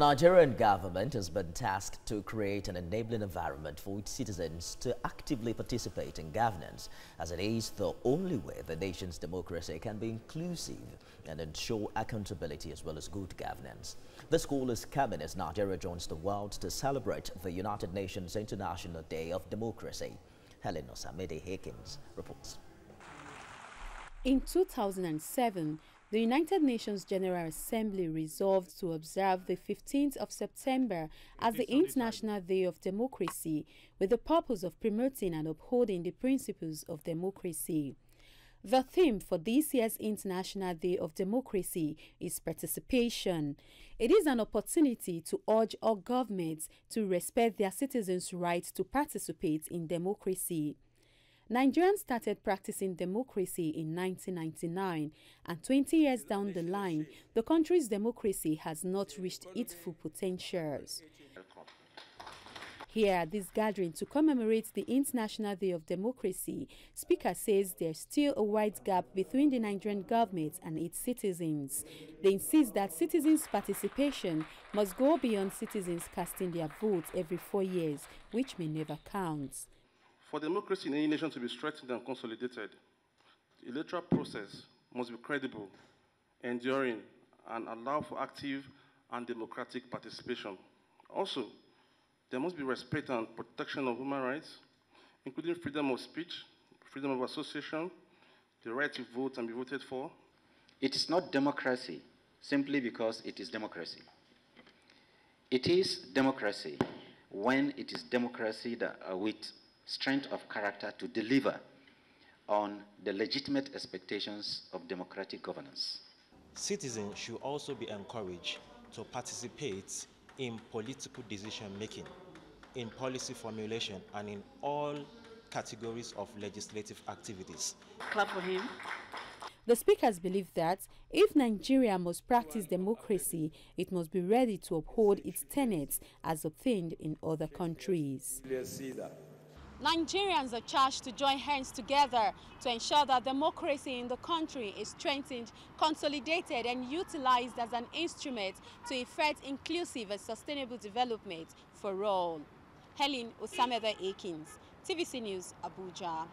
Nigerian government has been tasked to create an enabling environment for its citizens to actively participate in governance, as it is the only way the nation's democracy can be inclusive and ensure accountability as well as good governance. This call is coming as Nigeria joins the world to celebrate the United Nations International Day of Democracy. Helen Osamede-Akins reports. In 2007, the United Nations General Assembly resolved to observe the 15th of September as the International Day of Democracy, with the purpose of promoting and upholding the principles of democracy. The theme for this year's International Day of Democracy is participation. It is an opportunity to urge all governments to respect their citizens' right to participate in democracy. Nigerians started practicing democracy in 1999, and 20 years down the line, the country's democracy has not reached its full potentials. Here at this gathering to commemorate the International Day of Democracy, Speaker says there's still a wide gap between the Nigerian government and its citizens. They insist that citizens' participation must go beyond citizens casting their votes every 4 years, which may never count. For democracy in any nation to be strengthened and consolidated, the electoral process must be credible, enduring, and allow for active and democratic participation. Also, there must be respect and protection of human rights, including freedom of speech, freedom of association, the right to vote and be voted for. It is not democracy simply because it is democracy. It is democracy when it is democracy with strength of character to deliver on the legitimate expectations of democratic governance. Citizens should also be encouraged to participate in political decision-making, in policy formulation, and in all categories of legislative activities. Clap for him. The speakers believe that if Nigeria must practice democracy, it must be ready to uphold its tenets as obtained in other countries. Nigerians are charged to join hands together to ensure that democracy in the country is strengthened, consolidated, and utilized as an instrument to effect inclusive and sustainable development for all. Helen Osamede-Akins, TVC News, Abuja.